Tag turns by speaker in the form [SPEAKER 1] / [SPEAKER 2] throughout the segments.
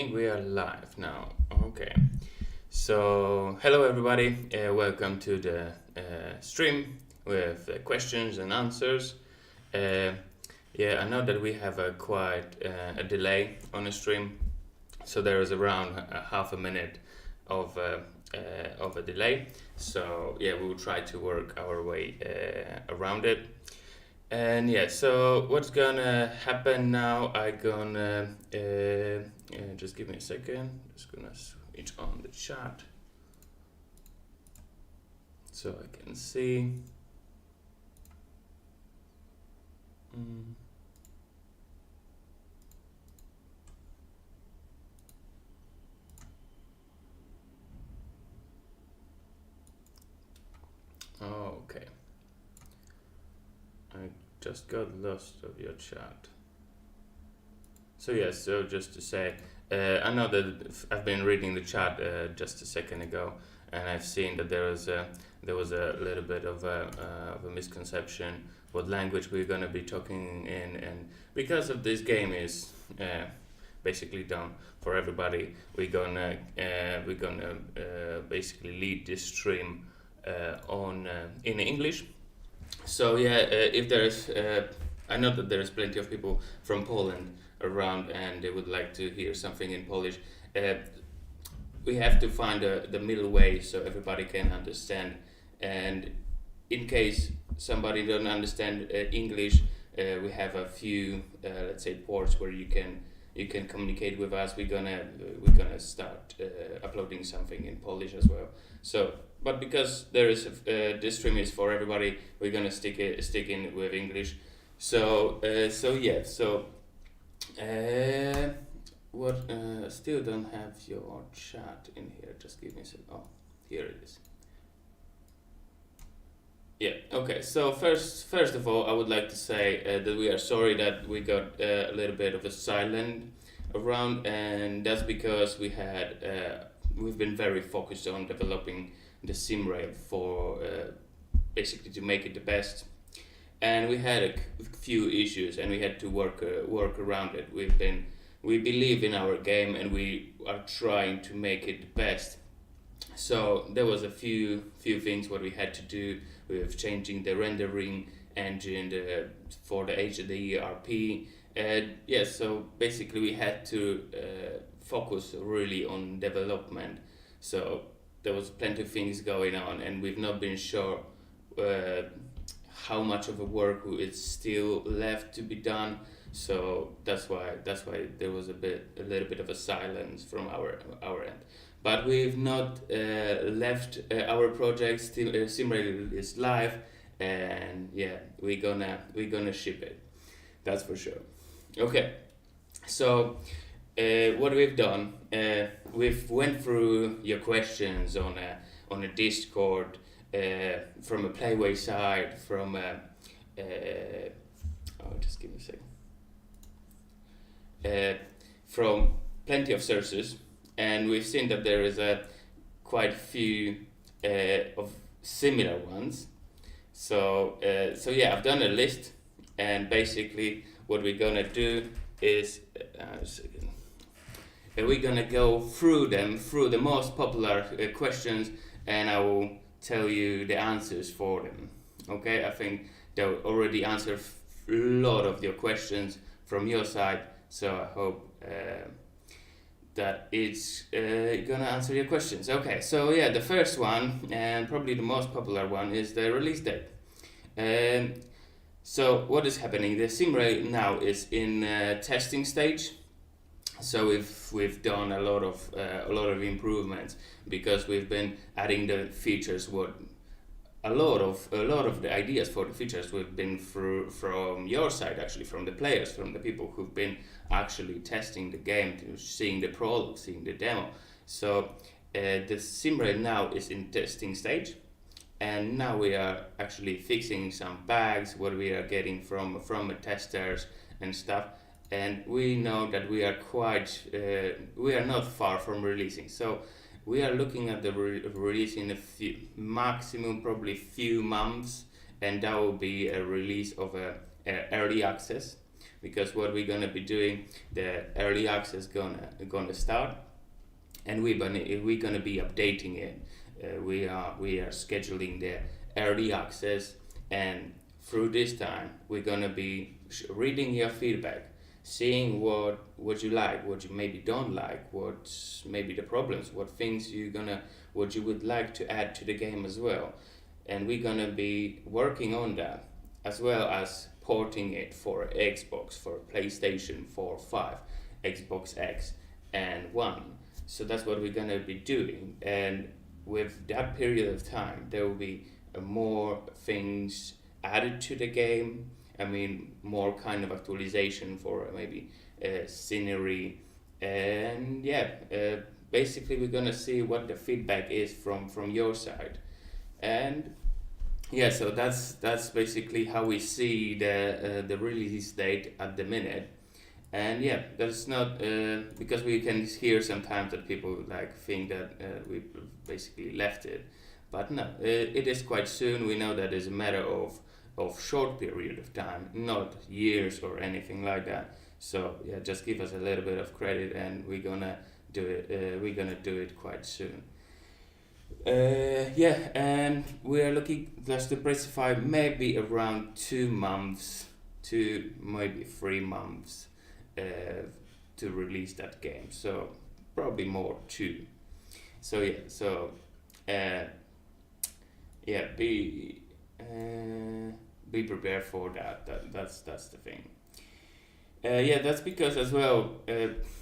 [SPEAKER 1] think we are live now. Okay. So, hello everybody. Welcome to the stream with questions and answers. I know that we have quite a delay on the stream, so there is around half a minute of a delay. So, we will try to work our way around it. And so what's gonna happen now? I gonna just give me a second. Just gonna switch on the chat so I can see. Okay. I just got lost of your chat. So just to say, I know that I've been reading the chat just a second ago, and I've seen that there was a little bit of a misconception what language we're gonna be talking in, and because of this game is basically done for everybody, we're gonna basically lead this stream on in English. So if there's, I know that there's plenty of people from Poland around and they would like to hear something in Polish. We have to find the middle way so everybody can understand. And in case somebody don't understand English, we have a few, let's say, ports where you can communicate with us. We're gonna start uploading something in Polish as well. So, but because there is this stream is for everybody, we're gonna stick in with English. Still don't have your chat in here. Just give me a second. Oh, here it is. Yeah. Okay. So first of all, I would like to say that we are sorry that we got a little bit of a silent around, and that's because we've been very focused on developing the sim rail for basically to make it the best, and we had a few issues and we had to work around it. We believe in our game and we are trying to make it the best. So there was a few things what we had to do with changing the rendering engine for the HDRP. So basically we had to focus really on development. So there was plenty of things going on, and we've not been sure how much of a work is still left to be done. So that's why there was a little bit of a silence from our end. But we've not left our project. Still, SimRail is live, and we're gonna ship it. That's for sure. Okay, so what we've done, we've went through your questions on a Discord, from a Playway side, from just give me a second. From plenty of sources, and we've seen that there is quite a few of similar ones. So I've done a list, and basically what we're gonna do is we're gonna go through the most popular questions, and I will tell you the answers for them. Okay, I think they already answered a lot of your questions from your side, so I hope that it's gonna answer your questions. Okay, so the first one, and probably the most popular one, is the release date. So what is happening? The SimRail now is in testing stage. So we've done a lot of improvements, because we've been adding the features. A lot of the ideas for the features we've been through from your side, actually, from the players, from the people who've been actually testing the game, seeing the prologue, seeing the demo. So the SimRail now is in testing stage, and now we are actually fixing some bugs what we are getting from the testers and stuff. And we know that we are not far from releasing. So we are looking at the release in maximum probably few months, and that will be a release of early access because what we're gonna be doing, the early access gonna start, and we're gonna be updating it. We are scheduling the early access, and through this time we're gonna be reading your feedback, seeing what you like, what you maybe don't like, what's maybe the problems, what you would like to add to the game as well, and we're gonna be working on that, as well as porting it for Xbox, for PlayStation 4, 5, Xbox X, and One. So that's what we're gonna be doing, and with that period of time, there will be more things added to the game. I mean, more kind of actualization for maybe scenery, and basically we're gonna see what the feedback is from your side, and so that's basically how we see the release date at the minute. And that's not because we can hear sometimes that people like think that we basically left it, but no, it is quite soon. We know that it's a matter of short period of time, not years or anything like that. So just give us a little bit of credit, and we're gonna do it. We're gonna do it quite soon. And we are looking just to specify maybe around 2 months to maybe 3 months to release that game. So probably more too. So be prepared for that. That's the thing. That's because as well,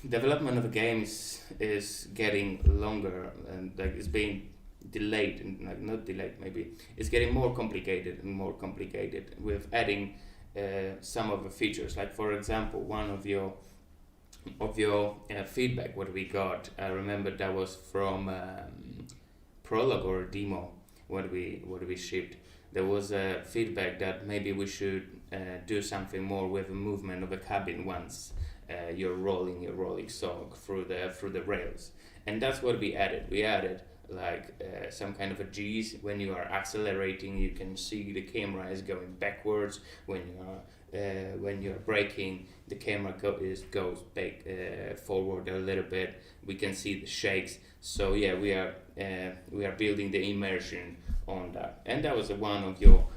[SPEAKER 1] development of games is getting longer, and like it's being delayed, and like not delayed, maybe it's getting more complicated and more complicated with adding some of the features. Like for example, one of your feedback what we got, I remember that was from Prologue or demo what we shipped. There was a feedback that maybe we should do something more with the movement of the cabin once you're rolling your rolling stock through the rails, and that's what we added. We added like some kind of a G's. When you are accelerating, you can see the camera is going backwards. When you're braking, the camera goes back forward a little bit. We can see the shakes. So we are building the immersion on that, and that was one of your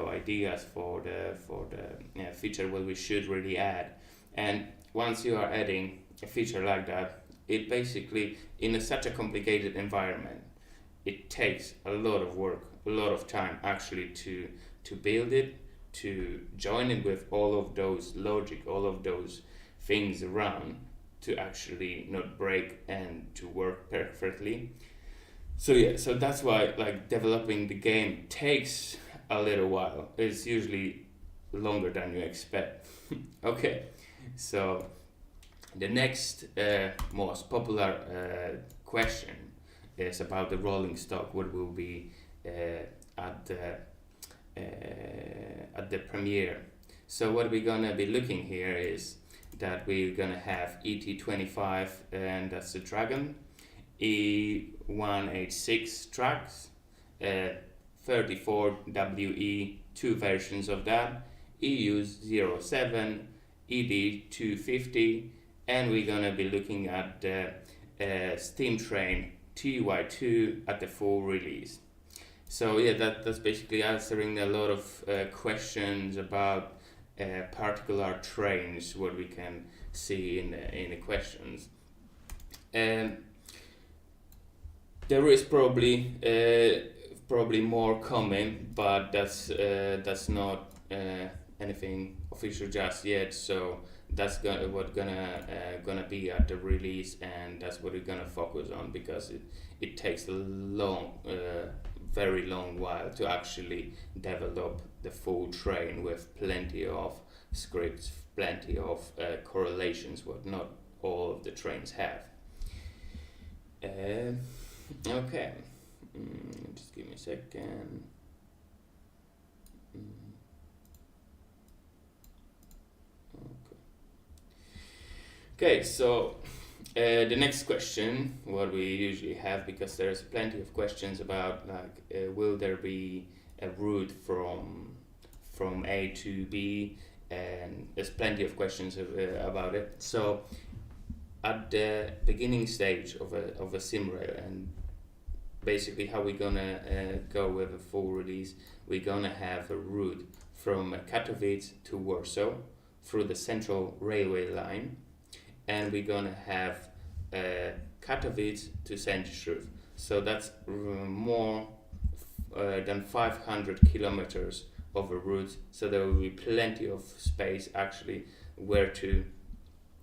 [SPEAKER 1] ideas for the feature what we should really add. And once you are adding a feature like that, it basically, in such a complicated environment, it takes a lot of work, a lot of time actually to build it, to join it with all of those logic, all of those things around, to actually not break and to work perfectly. So that's why like developing the game takes a little while. It's usually longer than you expect. Okay, so the next most popular question is about the rolling stock. What will be at the premiere? So what we're gonna be looking here is that we're gonna have ET25, and that's the Dragon, E186 tracks, 34WE, 2 versions of that, EU07, ED250, and we're gonna be looking at the Steam Train TY2 at the full release. So that's basically answering a lot of questions about particular trains, what we can see in the questions. And there is probably more coming, but that's not anything official just yet. So that's gonna be at the release, and that's what we're gonna focus on, because it takes a very long while to actually develop the full train with plenty of scripts, plenty of correlations, what not all of the trains have. Okay, just give me a second. Okay, so the next question, what we usually have, because there's plenty of questions about like will there be a route from A to B, and there's plenty of questions about it. So at the beginning stage of a sim rail, and basically how we're gonna go with a full release, we're gonna have a route from Katowice to Warsaw through the central railway line, and we're gonna have Katowice to Sędziszów. So that's more than 500 kilometers of a route. So there will be plenty of space actually where to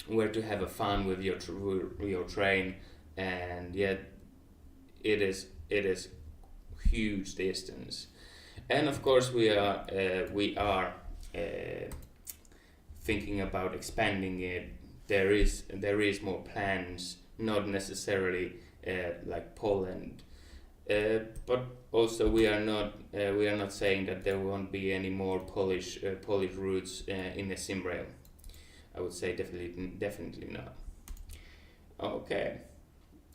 [SPEAKER 1] have a fun with your train, and yet it is huge distance. And of course we are thinking about expanding it. There is more plans, not necessarily like Poland, but also we are not saying that there won't be any more Polish routes in the sim rail. I would say definitely not. Okay.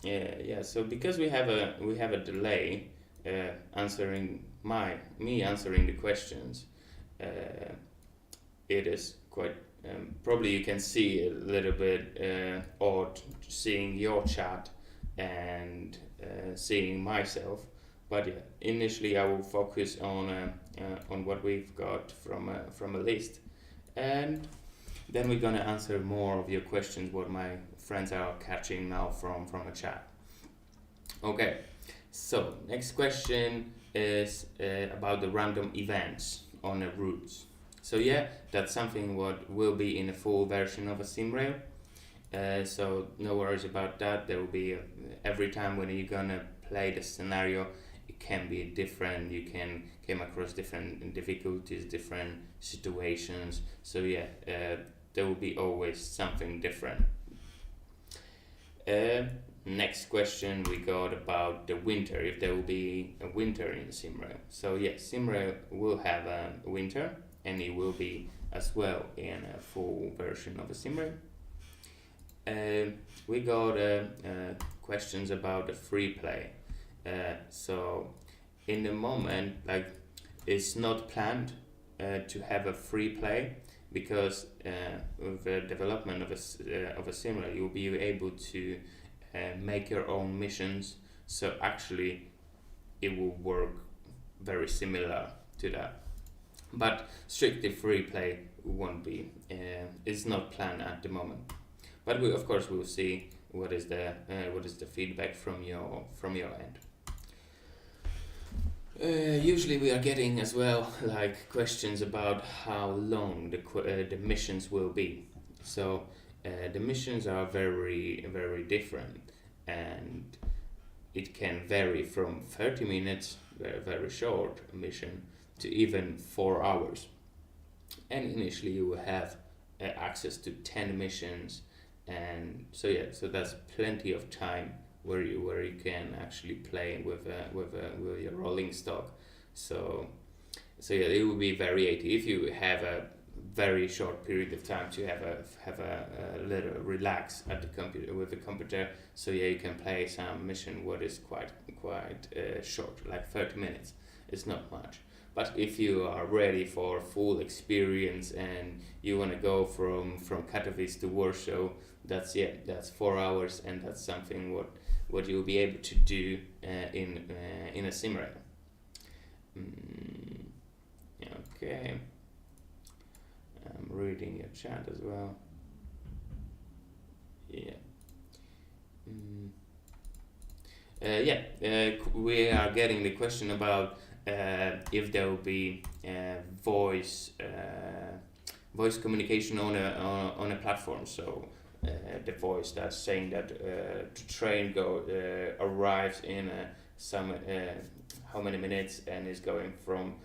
[SPEAKER 1] Yeah. So because we have a delay answering the questions, it is quite probably you can see a little bit odd seeing your chat and seeing myself. But yeah, initially I will focus on what we've got from a list, and then we're gonna answer more of your questions, what my friends are catching now from a chat. Okay, so next question is about the random events on the routes. So yeah, that's something what will be in a full version of a SimRail. So no worries about that. There will be every time when you're gonna play the scenario, it can be different. You can come across different difficulties, different situations. So yeah, there will be always something different. Next question we got about the winter, if there will be a winter in SimRail. So yes, SimRail will have a winter, and it will be as well in a full version of a SimRail. We got questions about the free play. So in the moment, like, it's not planned to have a free play, because with the development of a SimRail, you'll be able to make your own missions. So actually it will work very similar to that, but strictly free play won't be. It's not planned at the moment, but we of course will see what is the feedback from your end. Usually we are getting as well like questions about how long the missions will be. So the missions are very different, and it can vary from 30 minutes, very short mission, to even 4 hours. And initially you will have access to 10 missions, and so that's plenty of time where you can actually play with your rolling stock. So yeah, it will be varied. If you have a very short period of time to have a little relax at the computer with the computer, so yeah, you can play some mission what is quite short, like 30 minutes. It's not much. But if you are ready for full experience and you want to go from Katowice to Warsaw, that's 4 hours, and that's something what you'll be able to do in a SimRail. Okay. I'm reading your chat as well. Yeah. We are getting the question about if there will be voice communication on a platform. So the voice that's saying that the train arrives in some how many minutes and is going from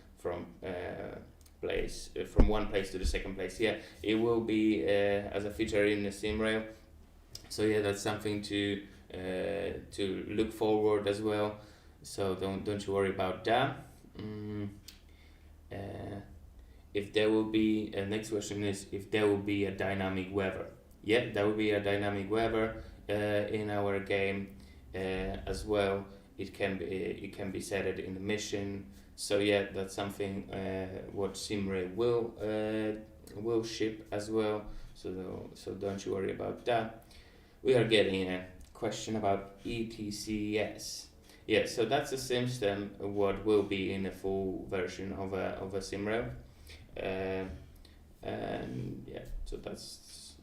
[SPEAKER 1] one place to the second place. Yeah, it will be as a feature in the SimRail. So yeah, that's something to look forward as well. So don't you worry about that. If there will be next question is if there will be a dynamic weather. Yeah, there will be a dynamic weather in our game as well. It can be set in the mission. So yeah, that's something what SimRail will will ship as well. So don't you worry about that. We are getting a question about ETCS. Yeah, so that's a system what will be in a full version of a SimRail. Uh, and yeah, so that's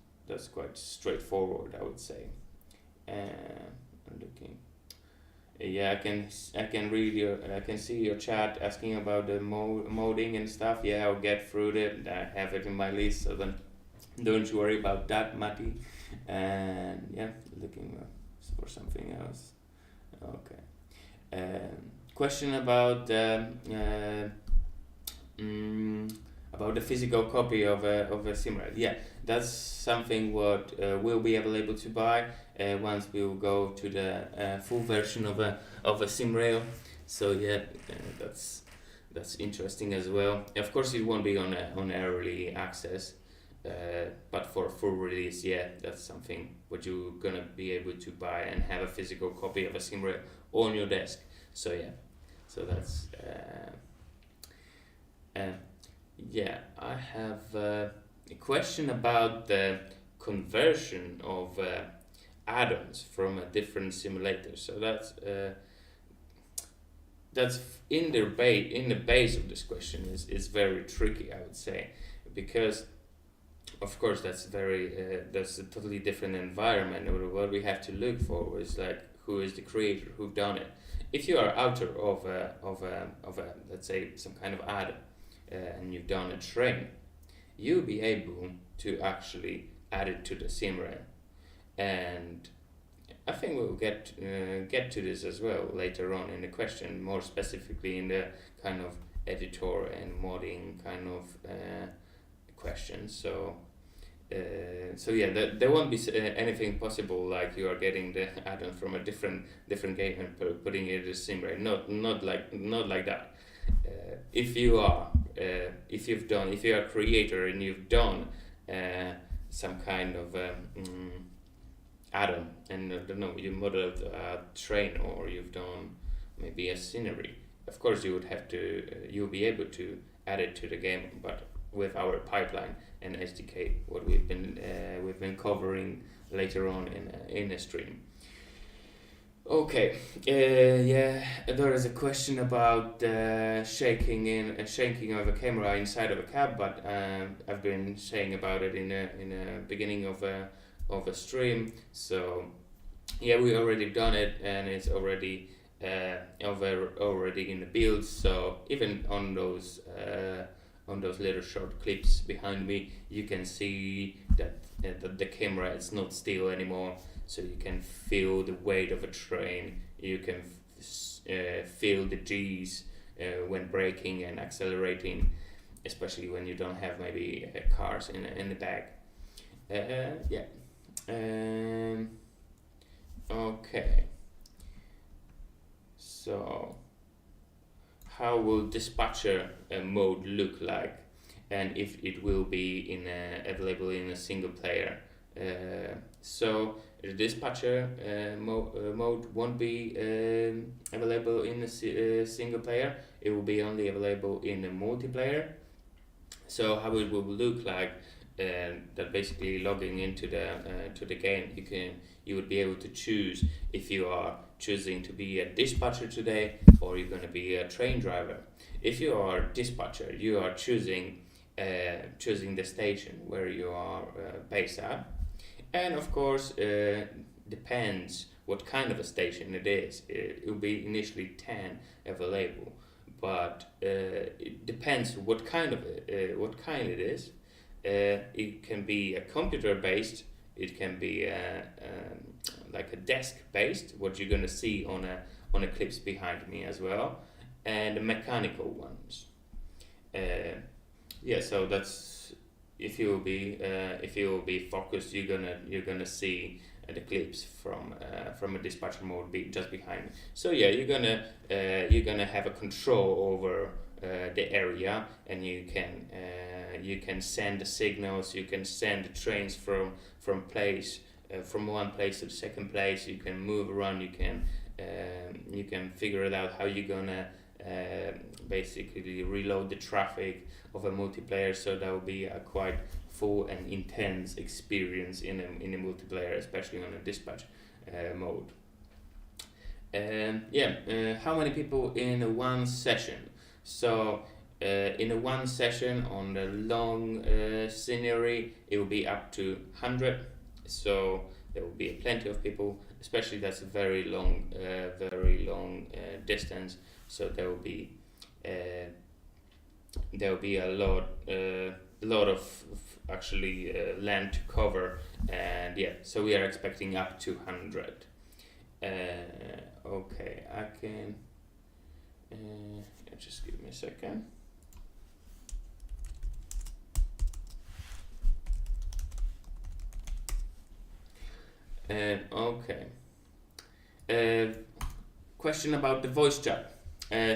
[SPEAKER 1] quite straightforward, I would say. I'm looking. Yeah, I can read I can see your chat asking about the modding and stuff. Yeah, I'll get through it. I have it in my list, so then don't you worry about that, Matti. And yeah, looking for something else. Okay. Question about the physical copy of a SimRail. Yeah, that's something what will be available to buy once we will go to the full version of a SimRail. So yeah, that's interesting as well. Of course, it won't be on early access, but for full release, yeah, that's something what you're gonna be able to buy and have a physical copy of a SimRail on your desk. So yeah, so that's yeah. I have a question about the conversion of add-ons from a different simulator. So that's in the base of this question is very tricky, I would say, because of course that's that's a totally different environment. What we have to look for is like who is the creator, who done it. If you are author of a let's say some kind of ad and you've done a train, you'll be able to actually add it to the SimRail, and I think we'll get to this as well later on in the question, more specifically in the kind of editor and modding kind of questions. So yeah, there won't be anything possible like you are getting the add-on from a different game and putting it in the SimRail. Not like that. If you are if you are a creator and you've done some kind of add-on, and I don't know, you modeled a train or you've done maybe a scenery, of course you would have to you'll be able to add it to the game, but with our pipeline and SDK, what we've been covering later on in a stream. Okay, yeah, there is a question about shaking of a camera inside of a cab, but I've been saying about it in a beginning of a stream. So yeah, we already done it, and it's already already in the build. So even on those little short clips behind me, you can see that the camera is not still anymore. So you can feel the weight of a train. You can feel the G's when braking and accelerating, especially when you don't have maybe cars in the back. Yeah. Okay. So, how will dispatcher mode look like, and if it will be available in a single player? So the dispatcher mode won't be available in a single player. It will be only available in a multiplayer. So how it will look like, that basically logging into the game, you would be able to choose if you are choosing to be a dispatcher today or you're going to be a train driver. If you are a dispatcher, you are choosing the station where you are based at. And of course, depends what kind of a station it is. It will be initially 10 available, but it depends what kind it is. It can be a computer based. It can be like a desk based. What you're gonna see on a clips behind me as well, and the mechanical ones. Yeah, so that's. If you will be focused, you're gonna see the clips from a dispatcher mode just behind me. So yeah, you're gonna have a control over the area, and you can send the signals. You can send the trains from one place to the second place. You can move around. You can figure it out how you're gonna basically reload the traffic of a multiplayer. So that will be a quite full and intense experience in a multiplayer, especially on a dispatch mode. How many people in one session? So in a one session on the long scenery, it will be up to 100. So there will be plenty of people, especially that's a very long distance. So there will be a lot of actually land to cover, and so we are expecting up to 100. Okay, I can. Just give me a second. Okay. Question about the voice chat.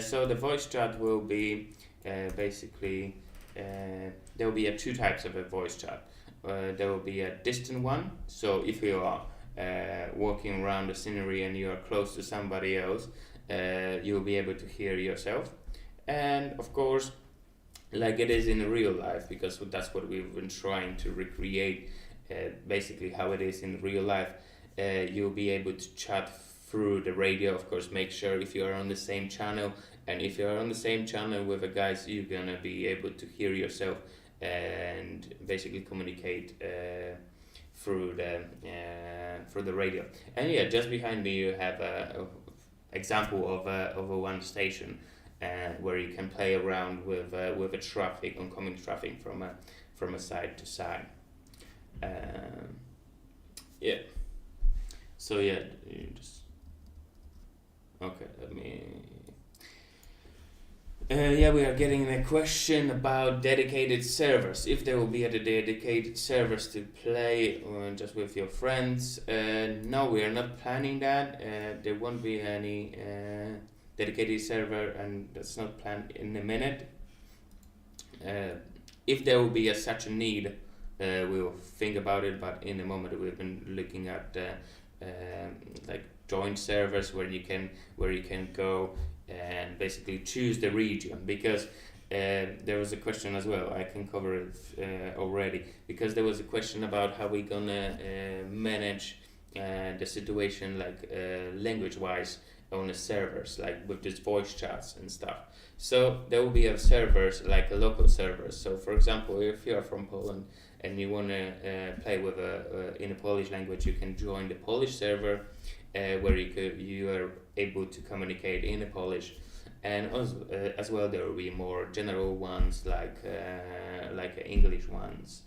[SPEAKER 1] So the voice chat will be basically there will be two types of a voice chat. There will be a distant one. So if you are walking around the scenery and you are close to somebody else, you will be able to hear yourself. And of course, like it is in real life, because that's what we've been trying to recreate, basically how it is in real life. You'll be able to chat through the radio. Of course, make sure if you are on the same channel, and if you are on the same channel with a guys, you're gonna be able to hear yourself and basically communicate through the radio. And just behind me you have a example of a one station where you can play around with a traffic, oncoming traffic from a side to side. So you just okay. Let me. We are getting a question about dedicated servers. If there will be a dedicated servers to play just with your friends. No, we are not planning that. There won't be any dedicated server, and that's not planned in a minute. If there will be such a need, we'll think about it. But in the moment, we've been looking at like joint servers where you can go and basically choose the region, because there was a question as well. I can cover it already, because there was a question about how we gonna manage the situation, like language wise on the servers, like with these voice chats and stuff. So there will be a servers, like a local servers. So for example, if you are from Poland and you want to play with in a Polish language, you can join the Polish server where you are able to communicate in the Polish. And also, as well, there will be more general ones like English ones,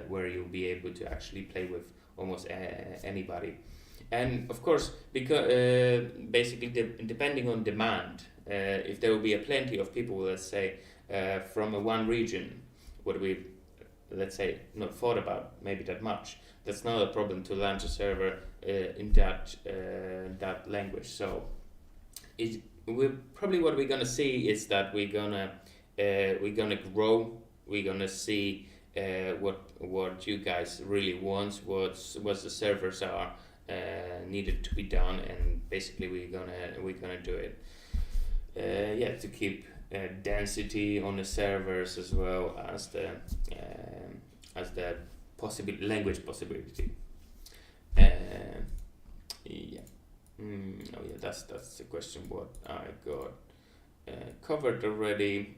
[SPEAKER 1] where you'll be able to actually play with almost anybody. And of course, because basically depending on demand, if there will be plenty of people, let's say from one region, what we let's say not thought about maybe that much, that's not a problem to launch a server in that language. So we probably what we're gonna see is that we're gonna grow. We're gonna see what you guys really want, what the servers are needed to be done, and basically we're gonna do it. To keep density on the servers as well as the language possibility. That's the question what I got covered already.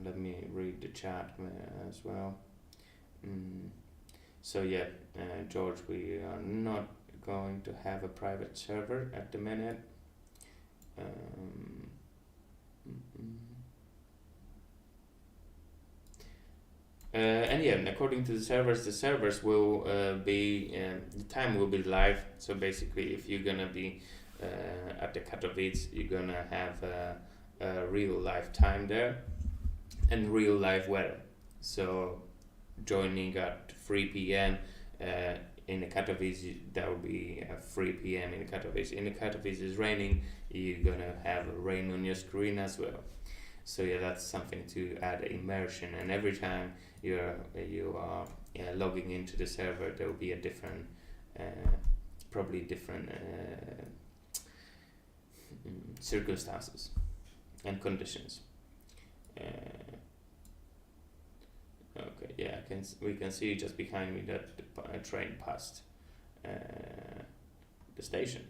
[SPEAKER 1] Let me read the chat as well. George, we are not going to have a private server at the minute. According to the servers will be the time will be live. So basically, if you're gonna be at the Katowice, you're gonna have a real live time there and real live weather. So joining at 3 p.m. In the Katowice, that will be 3 p.m. in the Katowice. In the Katowice is raining, you're gonna have rain on your screen as well. So that's something to add immersion. And every time you are logging into the server, there will be a different, probably different circumstances and conditions. Uh, okay, yeah, we can see just behind me that the train passed the station.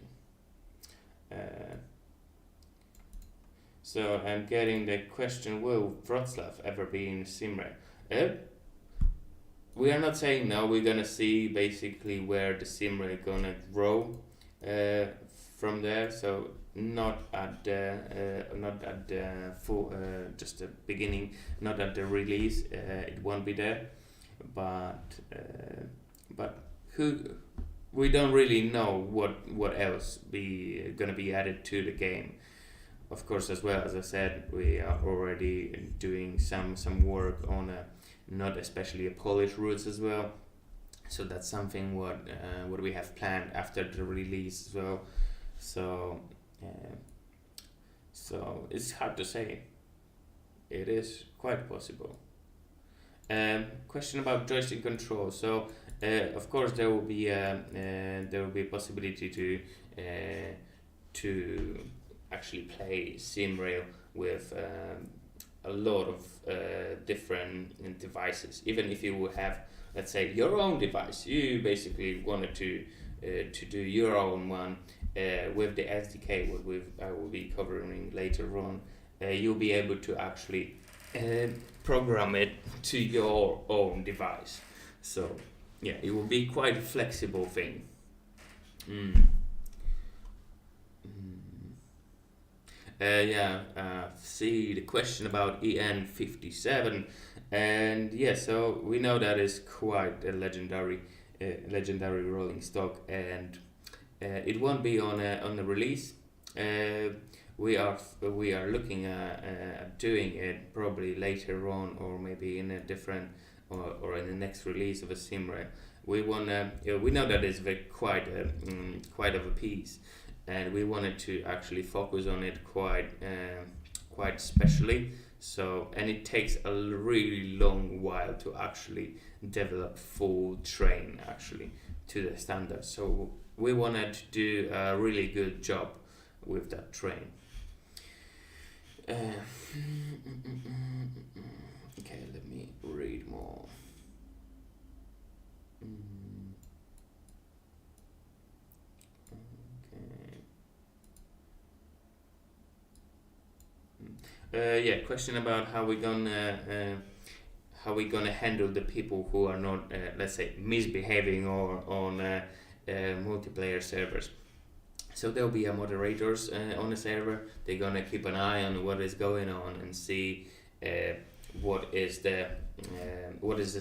[SPEAKER 1] So I'm getting the question: will Wroclaw ever be in Simre? We are not saying no. We're gonna see basically where the Simre gonna grow from there. So not at the full, just the beginning, not at the release. It won't be there, but who we don't really know what else be gonna be added to the game. Of course, as well as I said, we are already doing some work on not especially a Polish routes as well. So that's something what we have planned after the release as well. So so it's hard to say. It is quite possible. Question about joystick control. So of course there will be a possibility to actually play SimRail with a lot of different devices. Even if you would have, let's say, your own device, you basically wanted to do your own one with the SDK, what I will be covering later on. You'll be able to actually program it to your own device. So yeah, it will be quite a flexible thing. See the question about EN57, and yeah, so we know that is quite a legendary rolling stock, and it won't be on the release. We are looking at doing it probably later on, or maybe in a different or in the next release of a Simrail. We know that it's quite of a piece, and we wanted to actually focus on it quite specially. So, and it takes a really long while to actually develop full train actually to the standard. So we wanted to do a really good job with that train. Okay, let me read more. Question about how we gonna handle the people who are not, let's say, misbehaving or on multiplayer servers. So there'll be moderators on the server. They're gonna keep an eye on what is going on and see what is the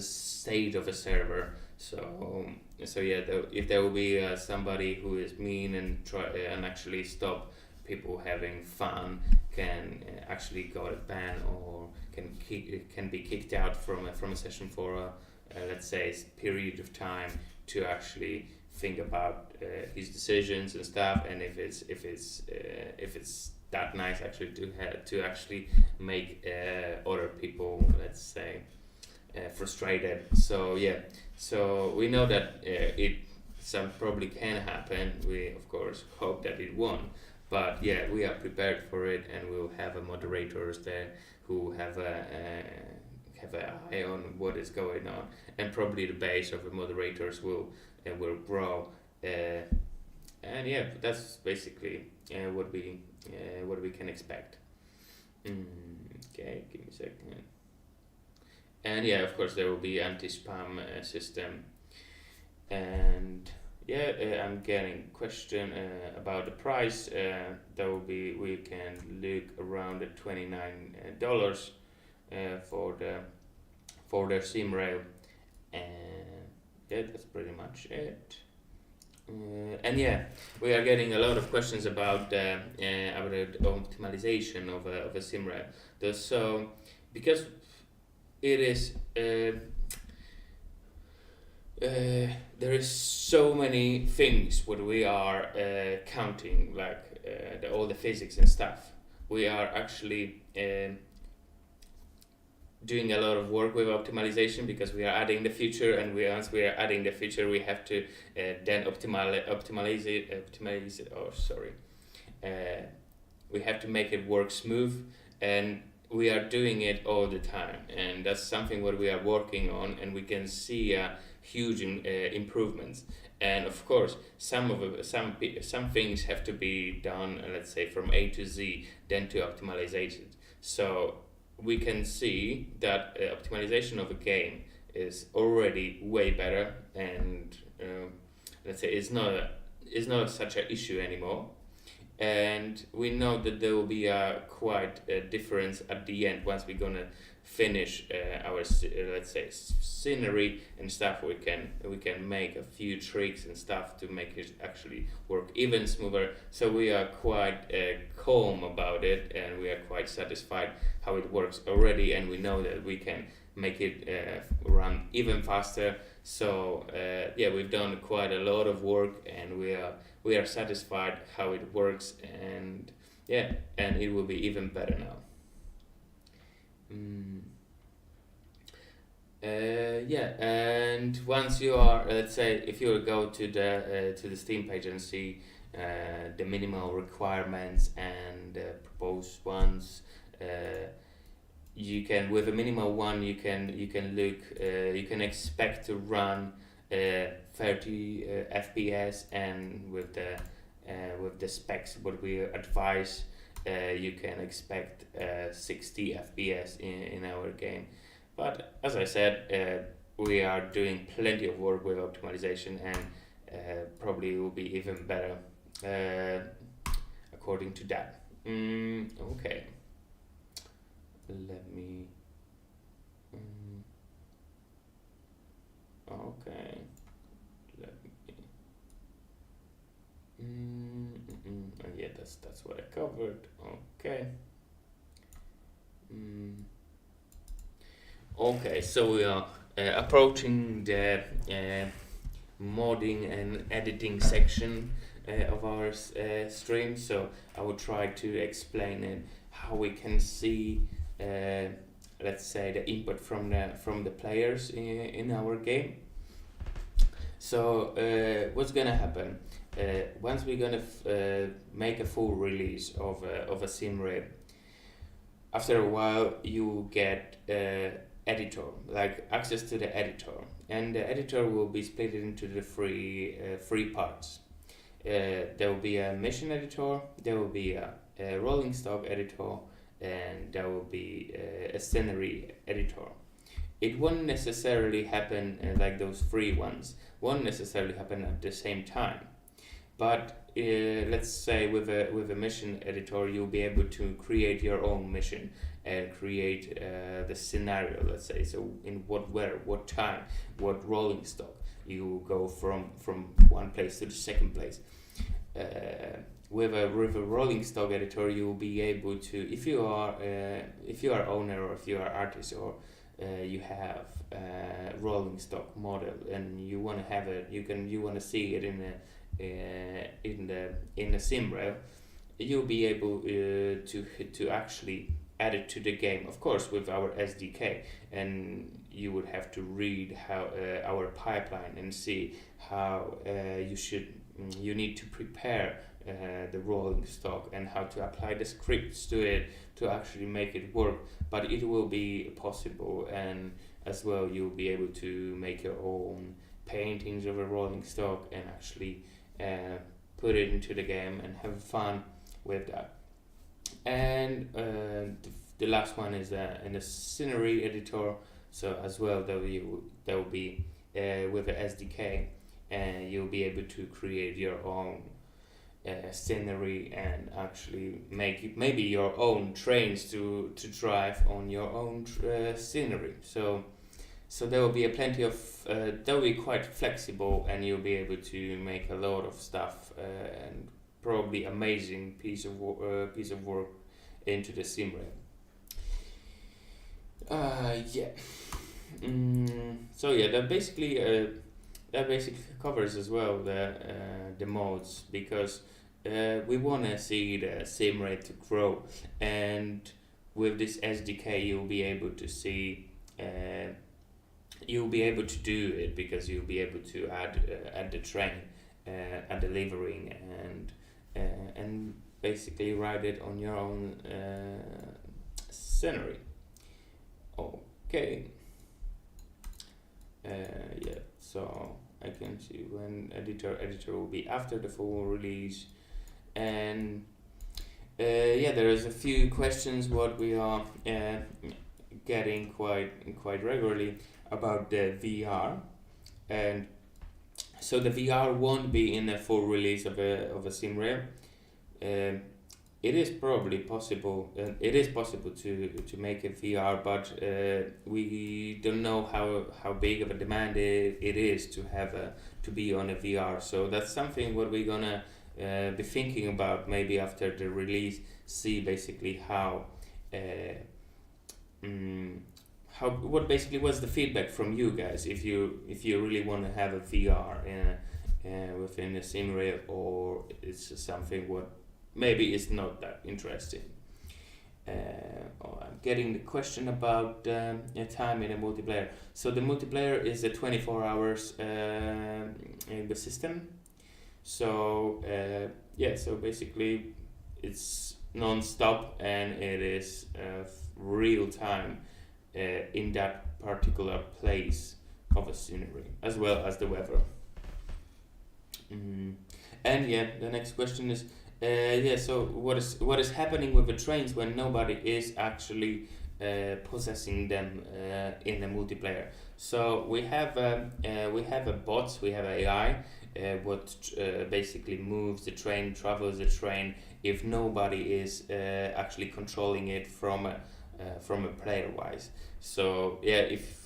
[SPEAKER 1] state of a server. So yeah, if there will be somebody who is mean and try and actually stop people having fun, can actually go to ban or can be kicked out from a session for a let's say period of time to actually think about his decisions and stuff, and if it's that nice actually to actually make other people, let's say, frustrated. So yeah, so we know that some probably can happen. We of course hope that it won't. But yeah, we are prepared for it, and we'll have moderators there who have an eye on what is going on, and probably the base of the moderators will grow. And yeah, that's basically what we can expect. Okay, give me a second. And yeah, of course there will be anti-spam system, and yeah, I'm getting question about the price. That will be, we can look around the $29 for the SimRail, and yeah, that's pretty much it. And yeah, we are getting a lot of questions about the optimization of a SimRail. So because it is. There is so many things what we are counting, like all the physics and stuff. We are actually doing a lot of work with optimization because we are adding the feature, and once we are adding the feature, we have to then optimize it. we have to make it work smooth, and we are doing it all the time, and that's something what we are working on, and we can see huge improvements. And of course, some things have to be done, let's say from A to Z, then to optimization. So we can see that optimization of a game is already way better, and let's say it's not such an issue anymore. And we know that there will be quite a difference at the end once we're gonna finish let's say scenery and stuff. We can make a few tricks and stuff to make it actually work even smoother. So we are quite calm about it, and we are quite satisfied how it works already, and we know that we can make it run even faster. So yeah, we've done quite a lot of work, and we are satisfied how it works, and yeah, and it will be even better now. Mm. Yeah, and once you are, let's say, if you go to the Steam page and see the minimal requirements and proposed ones, you can, with a minimal one, you can expect to run 30 FPS, and with the specs what we advise, you can expect 60 FPS in our game. But as I said, we are doing plenty of work with optimization, and probably will be even better according to that. Okay, let me. Okay, let me. Yeah, that's what I covered. Okay. Okay, so we are approaching the modding and editing section of our stream. So I will try to explain it, how we can see, let's say, the input from the players in our game. So what's gonna happen? Once we're gonna make a full release of a SimRib, after a while you get editor, like access to the editor, and the editor will be split into the three parts. There will be a mission editor, there will be a rolling stock editor, and there will be a scenery editor. It won't necessarily happen like those three ones won't necessarily happen at the same time, but let's say with a mission editor, you'll be able to create your own mission and create the scenario, let's say. So in what time, what rolling stock, you go from one place to the second place. With a rolling stock editor, you will be able to, if you are owner, or if you are artist, or you have a rolling stock model, and you want to have it, you want to see it in the SimRail, you'll be able to actually add it to the game, of course, with our SDK, and you would have to read how our pipeline and see how you need to prepare the rolling stock, and how to apply the scripts to it to actually make it work. But it will be possible, and as well you'll be able to make your own paintings of a rolling stock and actually put it into the game and have fun with that. And the last one is in the scenery editor. So as well, there will be with the SDK, and you'll be able to create your own scenery, and actually make maybe your own trains to drive on your own scenery. So there will be plenty of that will be quite flexible, and you'll be able to make a lot of stuff, and probably amazing piece of work into the SimRail. Yeah. So yeah, that basically covers as well the modes, because we want to see the SimRail to grow, and with this SDK you'll be able to see. You'll be able to do it, because you'll be able to add the train, add the levering, and basically write it on your own scenery. Okay. Yeah, so I can see when editor will be after the full release. And yeah, there is a few questions what we are getting quite regularly about the VR. And so the VR won't be in the full release of a SimRail. It is probably possible. It is possible to make a VR, but we don't know how big of a demand it is to have to be on a VR. So that's something what we're gonna be thinking about maybe after the release. See basically how what basically was the feedback from you guys if you really want to have a VR within the SimRail, or it's something what maybe it's not that interesting. I'm getting the question about time in a multiplayer. So the multiplayer is a 24 hours in the system. So yeah, so basically it's non-stop and it is real time in that particular place of a scenery, as well as the weather. And yeah, the next question is yeah, so what is happening with the trains when nobody is actually possessing them in the multiplayer? So we have a bot, we have AI, what basically moves the train, travels the train if nobody is actually controlling it from a player wise. So yeah, if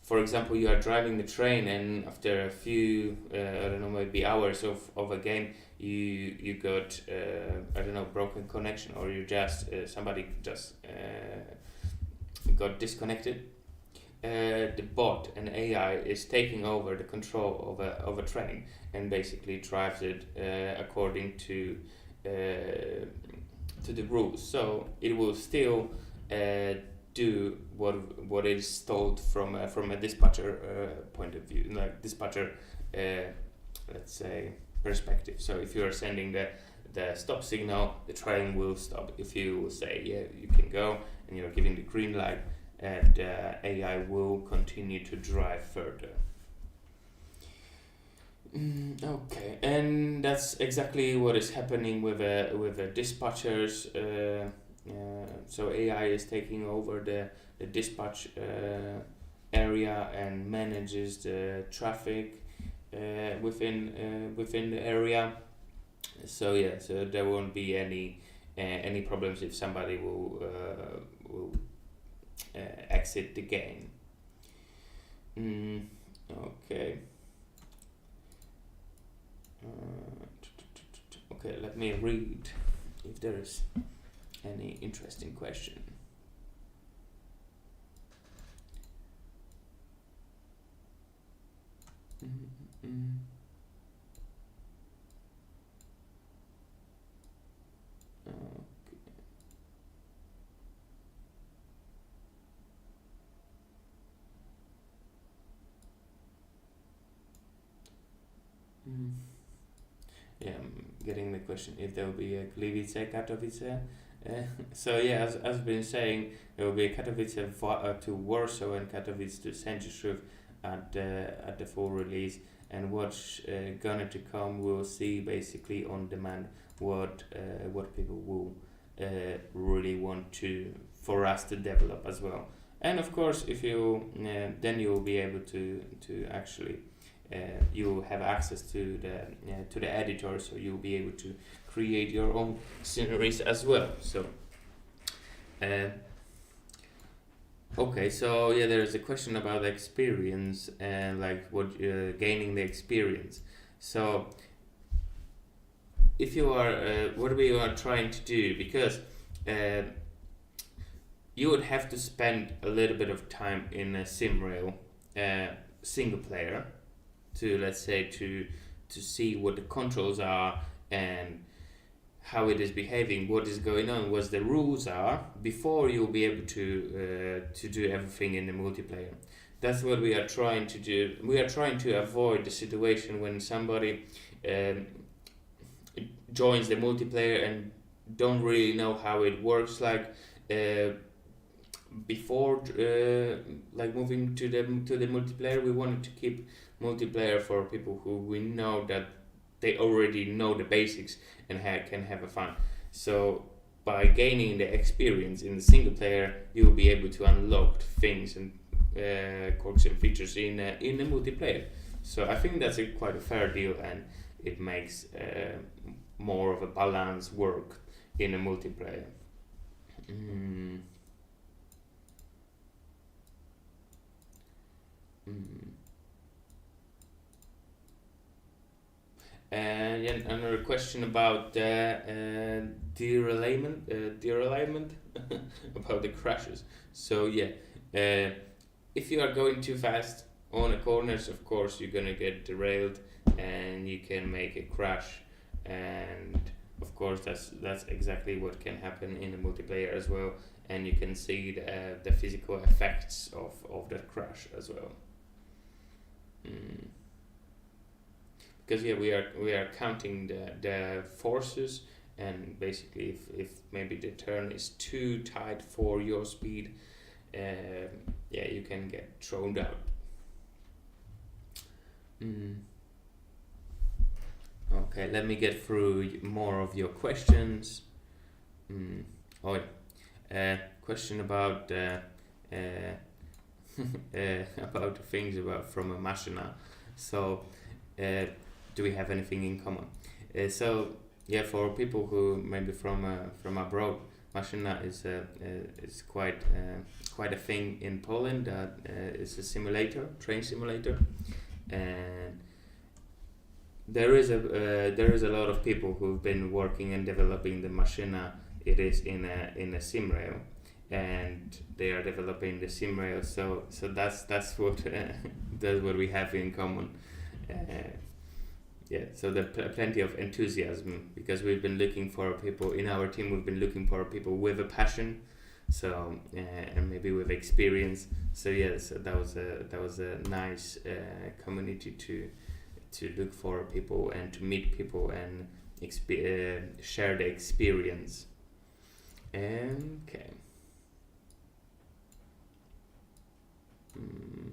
[SPEAKER 1] for example you are driving the train and after a few I don't know, maybe hours of a game, you got I don't know, broken connection, or you just somebody just got disconnected, the bot and AI is taking over the control of a train and basically drives it according to the rules. So it will still do what is told from a dispatcher point of view, like dispatcher let's say perspective. So if you are sending the stop signal, the train will stop. If you say yeah, you can go, and you're giving the green light, and AI will continue to drive further. Okay, and that's exactly what is happening with the dispatchers. So AI is taking over the dispatch area and manages the traffic within the area. So yeah, so there won't be any problems if somebody will exit the game. Okay. Okay, let me read if there is any interesting question. Yeah, I'm getting the question if there will be a Gliwice, Katowice. So yeah, as I've been saying, there will be a Katowice to Warsaw and Katowice to Sędziszów at the full release. And what's gonna to come, we'll see basically on demand what people will really want for us to develop as well. And of course, if you then you will be able to actually you have access to the editor, so you'll be able to create your own sceneries as well. So okay, so yeah, there's a question about the experience and like what gaining the experience. So if you are what we are trying to do, because you would have to spend a little bit of time in a SimRail single player to, let's say, to see what the controls are and how it is behaving, what is going on, what the rules are, before you'll be able to do everything in the multiplayer. That's what we are trying to do. We are trying to avoid the situation when somebody joins the multiplayer and don't really know how it works. Like before, like moving to the multiplayer, we wanted to keep multiplayer for people who we know that they already know the basics and can have a fun. So by gaining the experience in the single player, you will be able to unlock things and quirks and features in the multiplayer. So I think that's quite a fair deal, and it makes more of a balance work in a multiplayer. Mm. Mm. And yeah, another question about derailment about the crashes. So yeah, if you are going too fast on the corners, of course you're gonna get derailed, and you can make a crash. And of course that's exactly what can happen in the multiplayer as well. And you can see the physical effects of that crash as well. Mm. Because yeah, we are counting the forces, and basically if maybe the turn is too tight for your speed, yeah, you can get thrown out. Mm. Okay, let me get through more of your questions. Mm. Oh, question about about things about from a machina. So, do we have anything in common? So yeah, for people who maybe from abroad, machina is quite a thing in Poland. That is a simulator, train simulator, and there is a lot of people who've been working and developing the machina. It is in a sim rail, and they are developing the sim rail. So that's what that's what we have in common. Yeah, so there plenty of enthusiasm, because we've been looking for people in our team. We've been looking for people with a passion, so and maybe with experience. So yeah, so that was a nice community to look for people and to meet people and share the experience. Okay. Mm.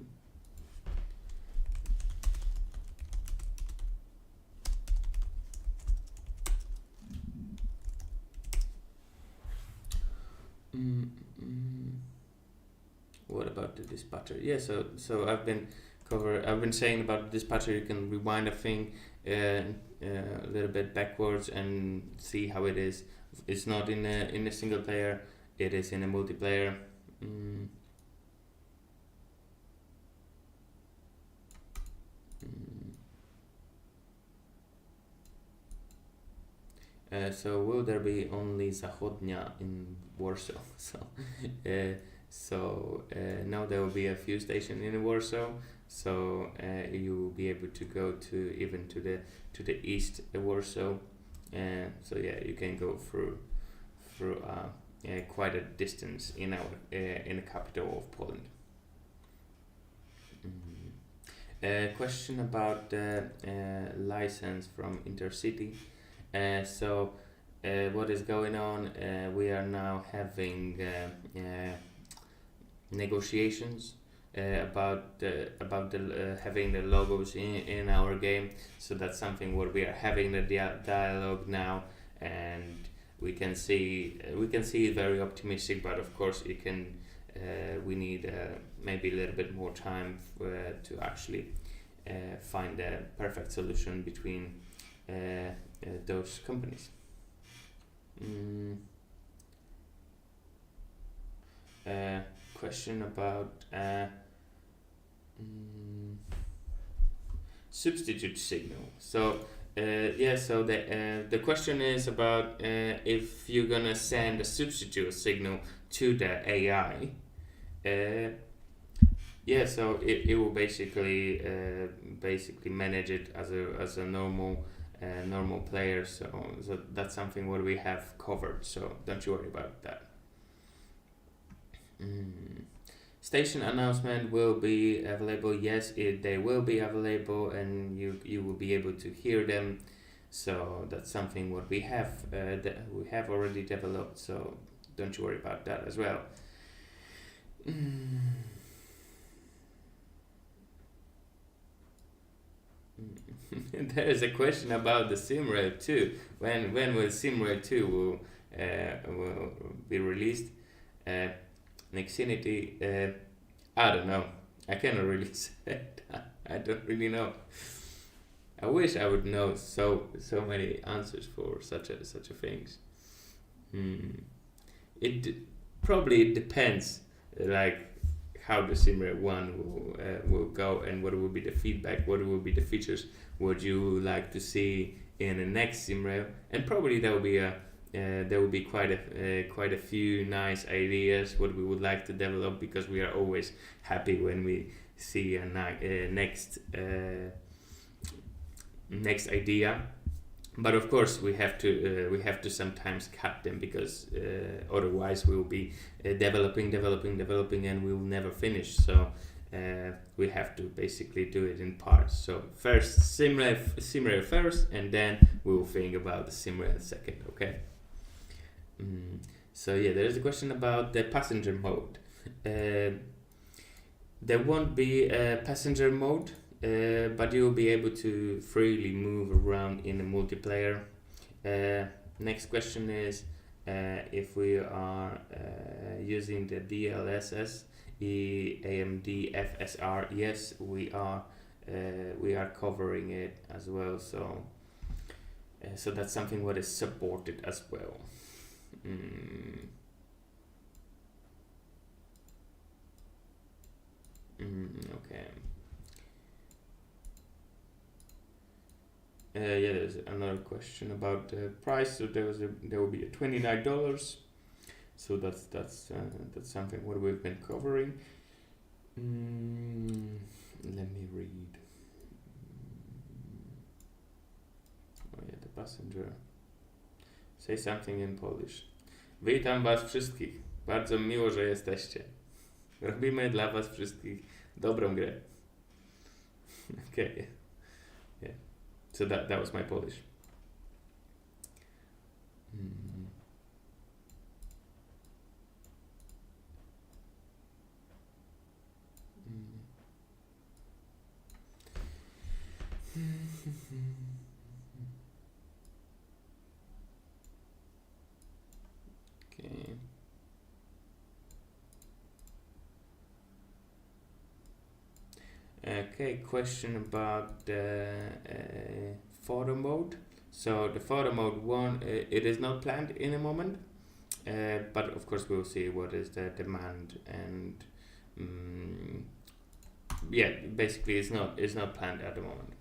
[SPEAKER 1] Mm, mm. What about the dispatcher? Yeah, so I've been saying about the dispatcher. You can rewind a thing a little bit backwards and see how it is. It's not in a single player. It is in a multiplayer. Mm, mm. So will there be only Zachodnia in Warsaw? Now there will be a few stations in Warsaw. So you will be able to go to even to the east Warsaw. So yeah, you can go through quite a distance in the capital of Poland. Question about the license from Intercity. What is going on? We are now having negotiations about having the logos in our game. So that's something where we are having the dialogue now, and we can see very optimistic. But of course, we need maybe a little bit more time to actually find a perfect solution between those companies. Mm. Question about substitute signal. So so the question is about if you're gonna send a substitute signal to the AI. So it will basically manage it as a normal player. So that's something what we have covered. So don't you worry about that. Mm. Station announcement will be available. Yes, they will be available, and you will be able to hear them. So that's something what we have that we have already developed. So don't you worry about that as well. Mm. There is a question about the SimRail 2. When will SimRail 2 will be released? Uh, Nexinity, I don't know. I cannot really say that. I don't really know. I wish I would know so many answers for such a things. Hmm. Probably depends, like how the SimRail 1 will go and what will be the feedback, what will be the features would you like to see in the next SimRail, and probably there will be quite a few nice ideas what we would like to develop, because we are always happy when we see a next idea. But of course we have to sometimes cut them, because otherwise we will be developing and we will never finish. So we have to basically do it in parts. So first SimRail first, and then we will think about the SimRail second. Okay. So yeah, there is a question about the passenger mode. There won't be a passenger mode, but you will be able to freely move around in the multiplayer. Next question is if we are using the DLSS AMD FSR. Yes, we are. We are covering it as well. So that's something what is supported as well. Okay. Yeah, there's another question about the price. So there will be a $29. So that's something what we've been covering. Let me read. Oh yeah, the passenger. Say something in Polish. Witam was wszystkich. Bardzo miło, że jesteście. Robimy dla was wszystkich dobrą grę. Okay. Yeah. So that was my Polish. Okay. Okay, question about the photo mode. So the photo mode one, it is not planned in a moment, but of course we'll see what is the demand, and yeah, basically it's not planned at the moment.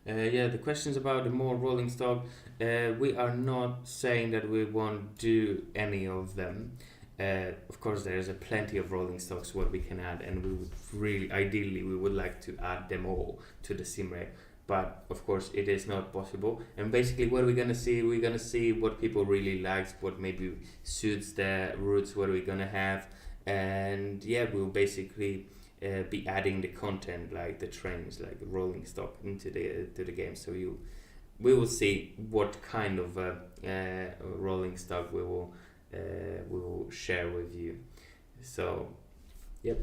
[SPEAKER 1] Yeah, the questions about the more rolling stock. We are not saying that we won't do any of them. Of course, there is a plenty of rolling stocks what we can add, and we would really, ideally, we would like to add them all to the SimRail. But of course, it is not possible. And basically, what we're gonna see, we're gonna see what people really like, what maybe suits the routes, what we're gonna have, and yeah, we'll basically be adding the content like the trains, like the rolling stock into the game. So we will see what kind of rolling stock we will share with you. So yep.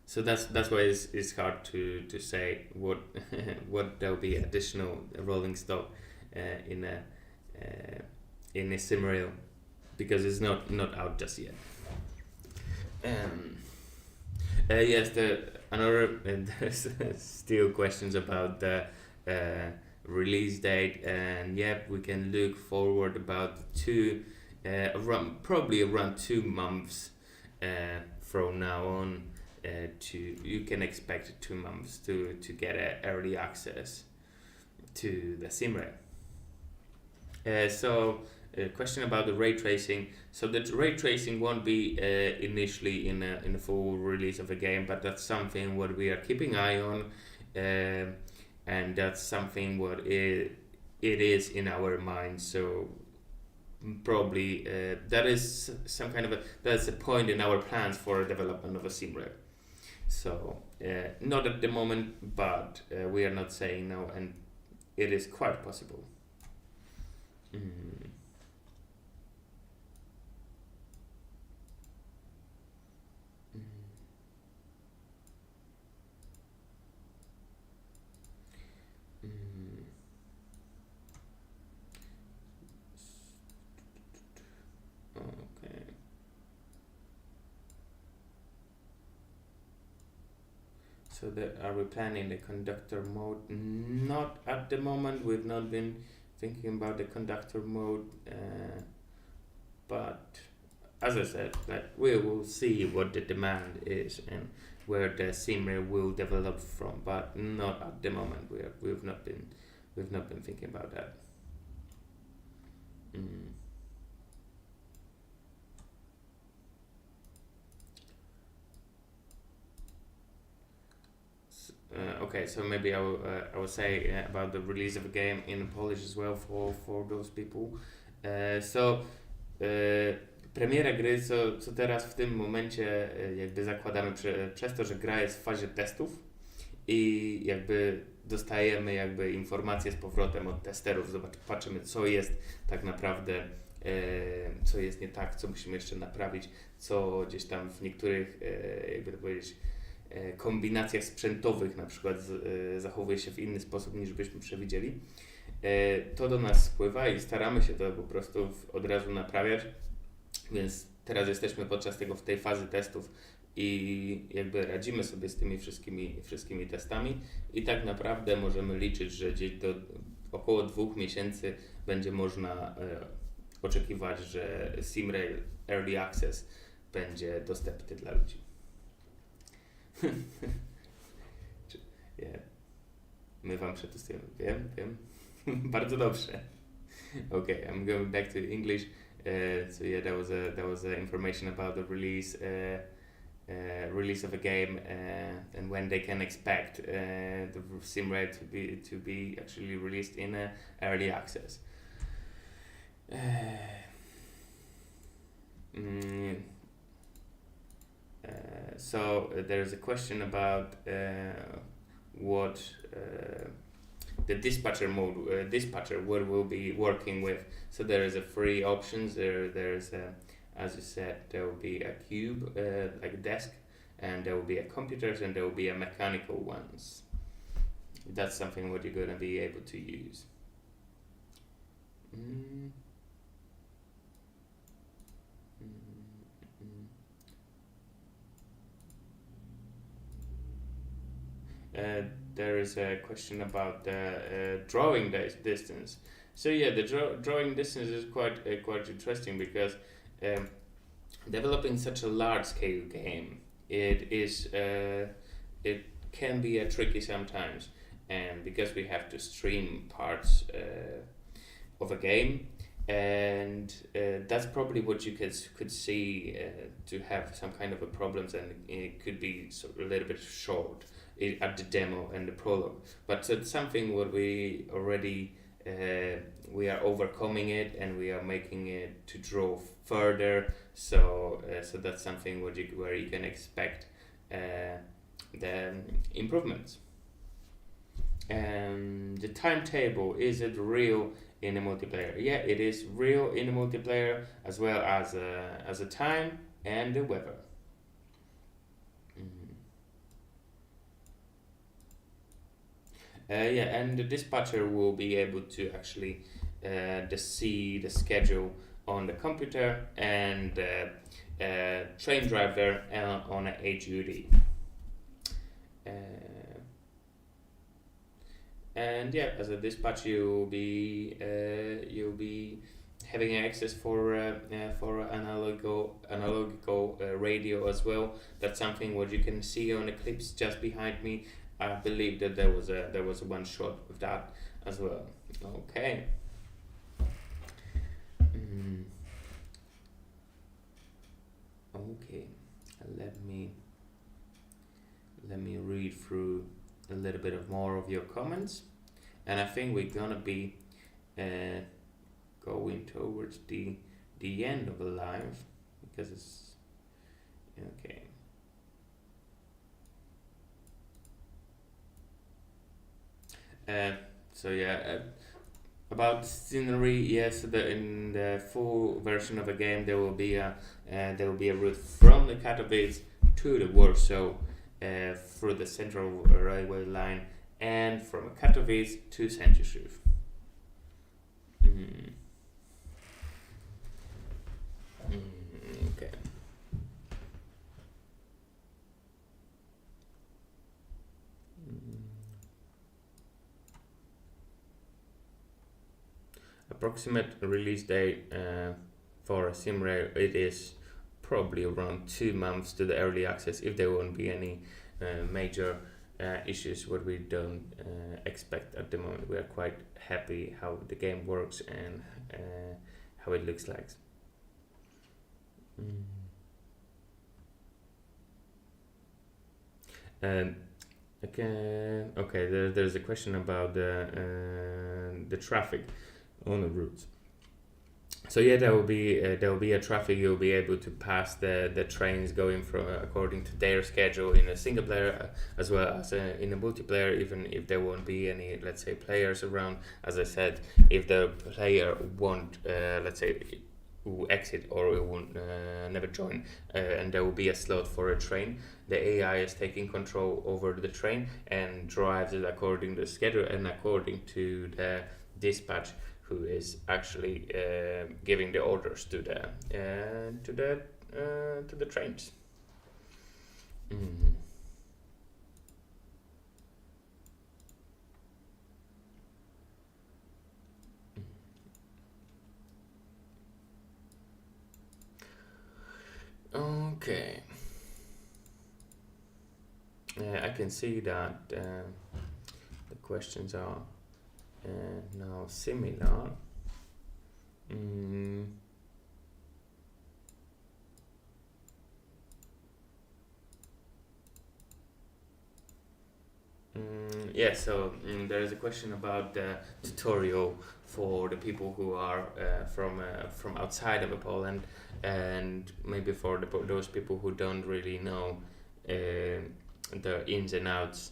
[SPEAKER 1] So that's why it's hard to say what what there will be additional rolling stock in a SimRail, because it's not out just yet. Yes, there's still questions about the release date, and yep, we can look forward about probably around 2 months from now on. You can expect 2 months to get early access to the SimRail. Question about the ray tracing. So the ray tracing won't be initially in a full release of the game, but that's something what we are keeping eye on, and that's something what it is in our minds. So probably that is some kind of that's a point in our plans for development of a sim rail. So not at the moment, but we are not saying no, and it is quite possible. Mm. Mm. Mm. Okay. So are we planning the conductor mode? Not at the moment. We've not been thinking about the conductor mode, but as I said, like we will see what the demand is and where the sim rail will develop from, but not at the moment. We've not been thinking about that. Mm. Okay, so maybe I will say about the release of a game in Polish as well for those people. So premiera gry, co teraz w tym momencie jakby zakładamy przez to, że gra jest w fazie testów i jakby dostajemy jakby informacje z powrotem od testerów, patrzymy co jest tak naprawdę, co jest nie tak, co musimy jeszcze naprawić, co gdzieś tam w niektórych, jakby to powiedzieć, kombinacjach sprzętowych na przykład zachowuje się w inny sposób niż byśmy przewidzieli. To do nas spływa i staramy się to po prostu od razu naprawiać, więc teraz jesteśmy podczas w tej fazy testów i jakby radzimy sobie z tymi wszystkimi testami i tak naprawdę możemy liczyć, że gdzieś do około 2 miesięcy będzie można oczekiwać, że SimRail Early Access będzie dostępny dla ludzi. Yeah. My wam przetestujemy. Wiem. Bardzo dobrze. Okay, I'm going back to English. So yeah, that was information about the release of a game and when they can expect the sim rail to be actually released in early access. So there's a question about what the dispatcher mode, dispatcher what we'll be working with. So there is a free options. There's as you said, there will be a cube, like a desk, and there will be a computers, and there will be a mechanical ones. That's something what you're gonna be able to use. There is a question about the drawing distance. So yeah, the drawing distance is quite interesting because developing such a large scale game, it can be tricky sometimes, and because we have to stream parts of a game, and that's probably what you could see to have some kind of a problems, and it could be a little bit short at the demo and the prologue, but it's something what we already we are overcoming it and we are making it to draw further, so that's something where you can expect the improvements. And the timetable, is it real in the multiplayer? Yeah, it is real in the multiplayer, as well as a time and the weather. Yeah, and the dispatcher will be able to actually see the schedule on the computer, and train driver on a HUD. And yeah, as a dispatch, you'll be having access for analogical radio as well. That's something what you can see on the clips just behind me. I believe that there was a one shot with that as well. Okay. Okay. Let me read through a little bit more of your comments, and I think we're gonna be going towards the end of the live because it's okay. Uh, so yeah, about scenery, yes. In the full version of the game, there will be a route from the Katowice to the Warsaw, through the central railway line, and from Katowice to Sędziszów. Mm. Okay. Approximate release date for Simrail, it is probably around 2 months to the early access if there won't be any major issues what we don't expect at the moment. We are quite happy how the game works and how it looks like. And there's a question about the traffic on the routes. So yeah, there will be a traffic. You'll be able to pass the trains going from according to their schedule in a single player as well as in a multiplayer. Even if there won't be any, let's say, players around. As I said, if the player won't, let's say, who exit or who won't never join, and there will be a slot for a train, the AI is taking control over the train and drives it according to the schedule and according to the dispatch, who is actually giving the orders to the trains. Mm. Okay. I can see that the questions are now similar. Mm. Yeah, so there is a question about the tutorial for the people who are from outside of Poland, and maybe for those people who don't really know the ins and outs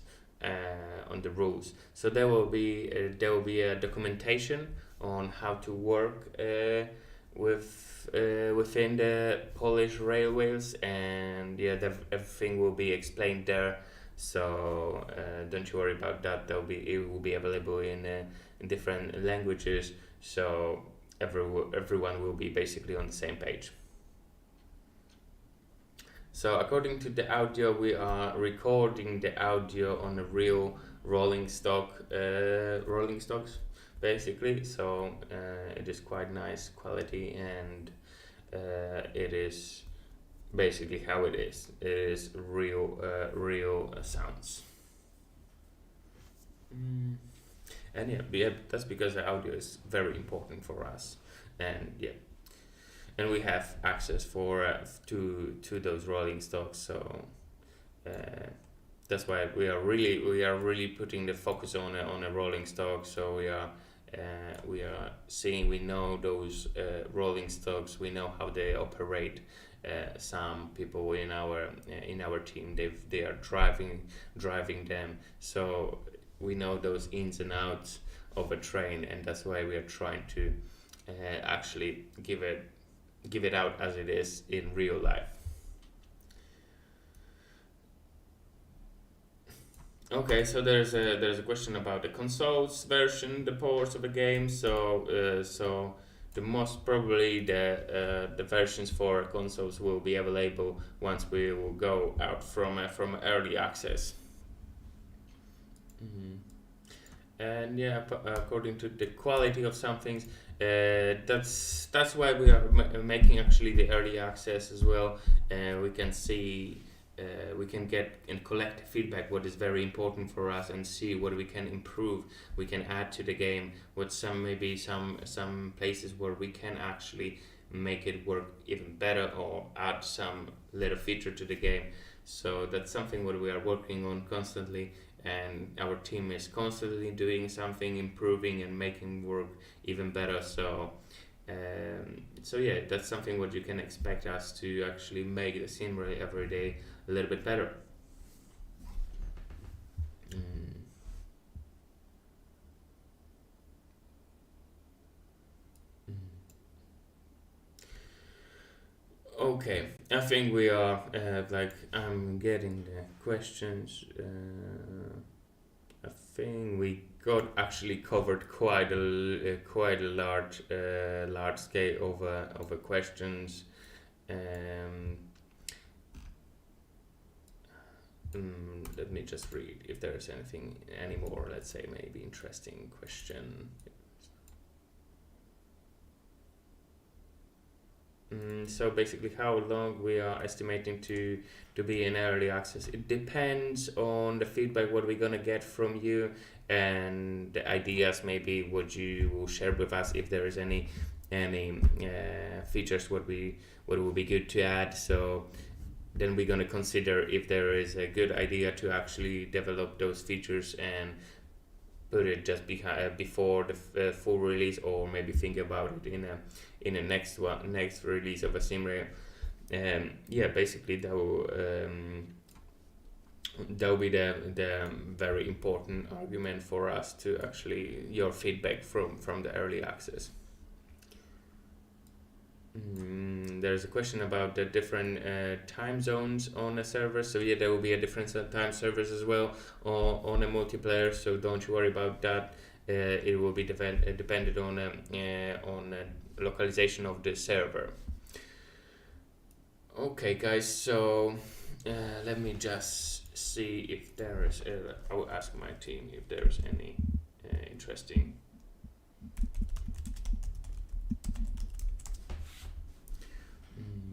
[SPEAKER 1] on the rules. So there will be a documentation on how to work within the Polish railways, and yeah, everything will be explained there. So don't you worry about that. It will be available in different languages. So everyone will be basically on the same page. So according to the audio, we are recording the audio on a real rolling stocks, basically. So it is quite nice quality, and it is basically how it is. It is real sounds. And yeah, that's because the audio is very important for us, and yeah, and we have access to those rolling stocks. So that's why we are really putting the focus on a rolling stock. So we are seeing, we know those rolling stocks, we know how they operate. Some people in our team, they are driving them, so we know those ins and outs of a train, and that's why we are trying to actually give it out as it is in real life. Okay, so there's a question about the consoles version, the ports of the game. So the most probably the versions for consoles will be available once we will go out from early access. And yeah, according to the quality of some things, that's why we are making actually the early access as well. We can see. We can get and collect feedback, what is very important for us, and see what we can improve, we can add to the game, with some places where we can actually make it work even better, or add some little feature to the game. So that's something what we are working on constantly, and our team is constantly doing something, improving and making work even better. So So yeah, that's something what you can expect us to actually make the SimRay every day a little bit better. Mm. Okay, I think we are I'm getting the questions. I think we got actually covered quite a large scale of questions. Um, Let me just read if there is anything any more. Let's say maybe interesting question. So basically, how long we are estimating to be in early access? It depends on the feedback what we're gonna get from you and the ideas. Maybe what you will share with us if there is any features what would be good to add. So then we're gonna consider if there is a good idea to actually develop those features and put it just before the full release, or maybe think about it in a next release of a SimRay. Yeah, basically that will be the very important argument for us to actually your feedback from the early access. There's a question about the different time zones on a server. So yeah, there will be a different time servers as well on a multiplayer. So don't you worry about that. It will be dependent on localization of the server. Okay, guys. So let me just see if there is. I will ask my team if there is any interesting.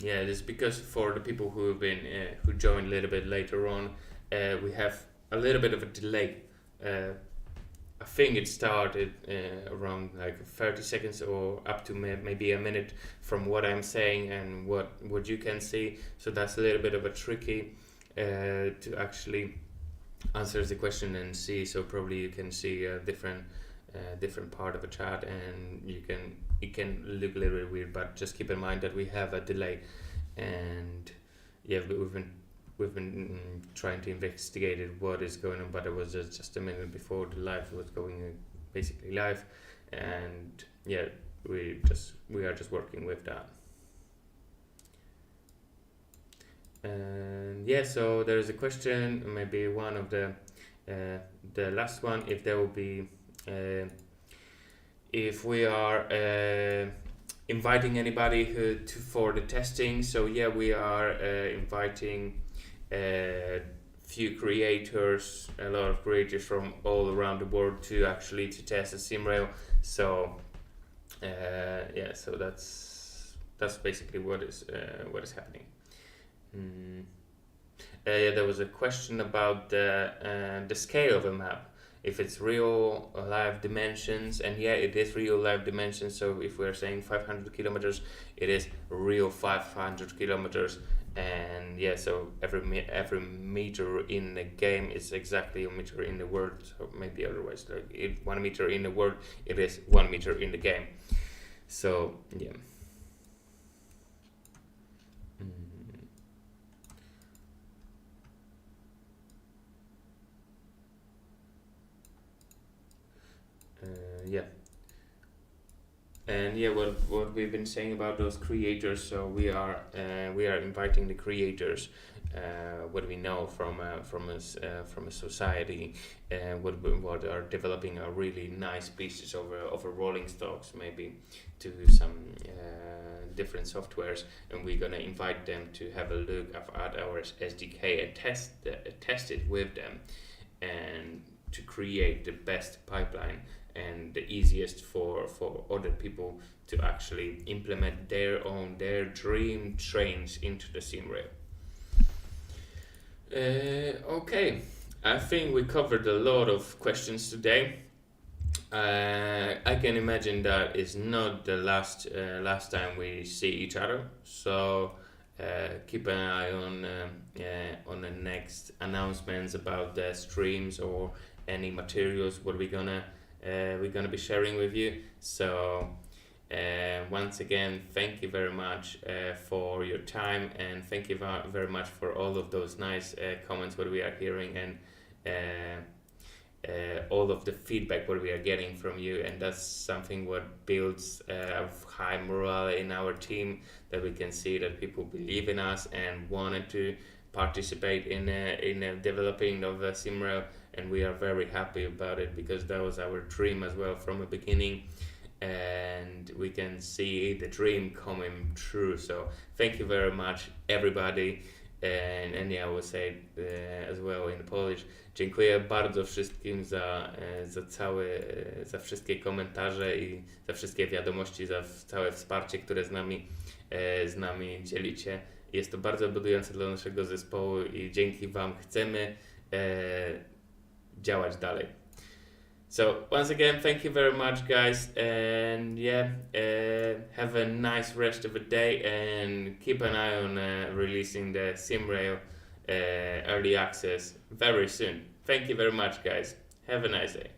[SPEAKER 1] Yeah, it's because for the people who have been who joined a little bit later on, we have a little bit of a delay. I think it started around like 30 seconds or up to maybe a minute from what I'm saying and what you can see. So that's a little bit of a tricky to actually answer the question and see. So probably you can see a different part of a chat, and it can look a little bit weird, but just keep in mind that we have a delay, and yeah, we've been trying to investigate it, what is going on, but it was just a minute before the live was going basically live, and yeah, we are just working with that. And yeah, so there is a question, maybe one of the last one, if there will be if we are inviting anybody for the testing. So yeah, we are inviting few creators, a lot of creators from all around the world to test the SimRail. So yeah, so that's basically what is happening. Yeah, there was a question about the scale of a map, if it's real live dimensions, and yeah, it is real live dimensions. So if we're saying 500 kilometers, it is real 500 kilometers, and yeah, so every meter in the game is exactly a meter in the world. So maybe otherwise, like if 1 meter in the world, it is 1 meter in the game. So yeah. Yeah, and yeah, what we've been saying about those creators. So we are inviting the creators, what we know from a society, what are developing a really nice pieces of a rolling stocks, maybe to some different softwares, and we're gonna invite them to have a look at our SDK and test it with them, and to create the best pipeline and the easiest for other people to actually implement their dream trains into the SimRail. Okay, I think we covered a lot of questions today. I can imagine that it's not the last time we see each other. So keep an eye on the next announcements about the streams or any materials what we're gonna be sharing with you. So Once again, thank you very much for your time, and thank you very much for all of those nice comments what we are hearing, and all of the feedback what we are getting from you, and that's something what builds a high morale in our team, that we can see that people believe in us and wanted to participate in developing of SimRail, and we are very happy about it, because that was our dream as well from the beginning, and we can see the dream coming true. So thank you very much, everybody. And yeah, I will say as well in Polish. Dziękuję bardzo wszystkim za wszystkie komentarze i za wszystkie wiadomości, za całe wsparcie, które z nami dzielicie. Jest to bardzo budujące dla naszego zespołu i dzięki Wam chcemy działać dalej. So once again, thank you very much, guys, and yeah, have a nice rest of the day, and keep an eye on releasing the SimRail early access very soon. Thank you very much, guys. Have a nice day.